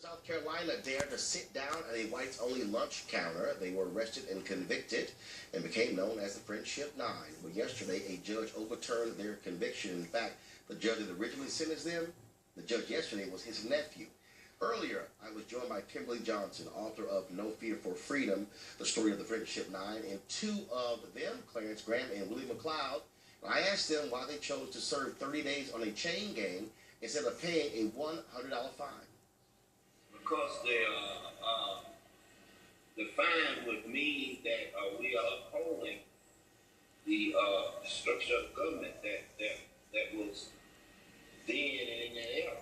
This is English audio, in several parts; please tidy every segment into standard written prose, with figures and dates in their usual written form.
South Carolina dared to sit down at a whites-only lunch counter. They were arrested and convicted and became known as the Friendship Nine. Well, yesterday, a judge overturned their conviction. In fact, the judge that originally sentenced them, the judge yesterday, was his nephew. Earlier, I was joined by Kimberly Johnson, author of No Fear for Freedom, the story of the Friendship Nine, and two of them, Clarence Graham and Willie McLeod. I asked them why they chose to serve 30 days on a chain gang instead of paying a $100 fine. Because the fine would mean that we are upholding the structure of government that was then and in that era.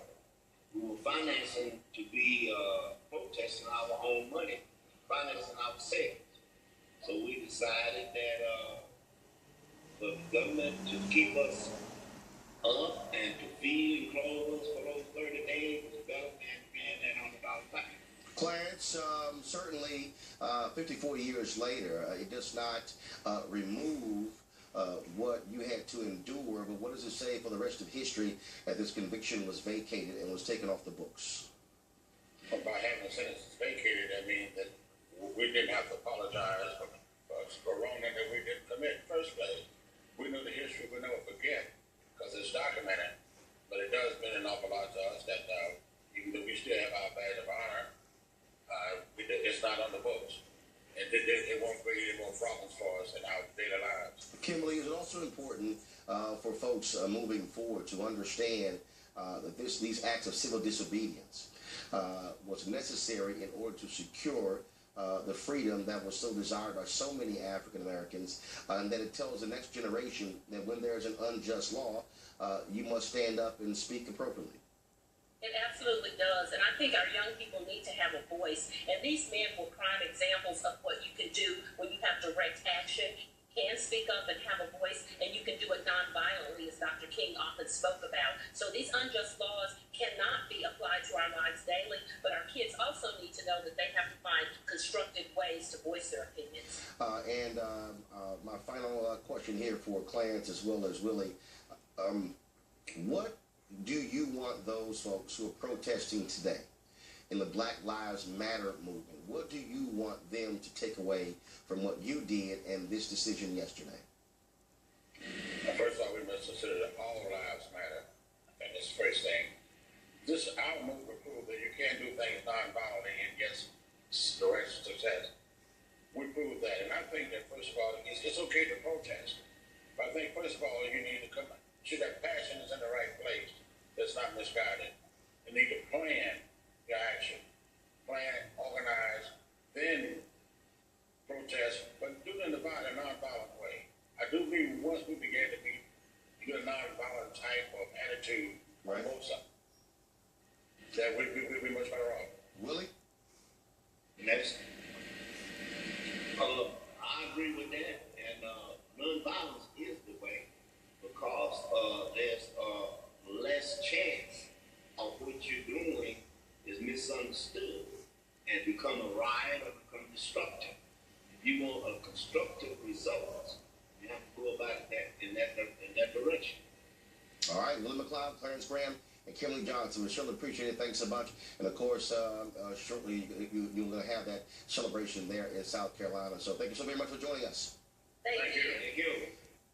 We were financing to be protesting our own money, financing ourselves. So we decided that for the government to keep us up and to feed and clothe us for those 30 days was better than paying that $100 fine. Clarence, certainly 54 years later, it does not remove what you had to endure, but what does it say for the rest of history that this conviction was vacated and was taken off the books? Well, by having the sentence vacated, that means that we didn't have to apologize for wrong that we didn't commit in the first place. We know the history, we'll never forget, because it's documented, but it does mean an awful lot to us that even though we still have our badge of honor, it's not on the books. It won't create any more problems for us in our daily lives. Kimberly, is it also important for folks moving forward to understand that these acts of civil disobedience was necessary in order to secure the freedom that was so desired by so many African Americans, and that it tells the next generation that when there's an unjust law, you must stand up and speak appropriately? It absolutely does, and I think our young people need to have a voice, and these men were prime examples of what you can do when you have direct action. You can speak up and have a voice, and you can do it non-violently, as Dr. King often spoke about. So these unjust laws cannot be applied to our lives daily, but our kids also need to know that they have to find constructive ways to voice their opinions. My final question here for Clarence as well as Willie, what do you want those folks who are protesting today in the Black Lives Matter movement, what do you want them to take away from what you did and this decision yesterday? First of all, we must consider that all lives matter. And this first thing, our movement proved that you can do things non-violently and get the rest of success. We proved that, and I think that first of all, it's okay to protest. But I think first of all, you need to come sure that passion is in the right place. That's not misguided. You need to plan your action. Plan, organize, then protest, but do it in a non-violent way. I do believe once we began to get a non-violent type of attitude on both sides, that we'd be much better off. Willie? Next. I agree with that, and non-violence is the way, because there's less chance of what you're doing is misunderstood and become a riot or become destructive. If you want a constructive result, you have to go about that in that direction. All right, Willie McLeod, Clarence Graham, and Kimberly Johnson. We surely appreciate it. Thanks so much. And of course, shortly you're going to have that celebration there in South Carolina. So thank you so very much for joining us. Thank you. Thank you.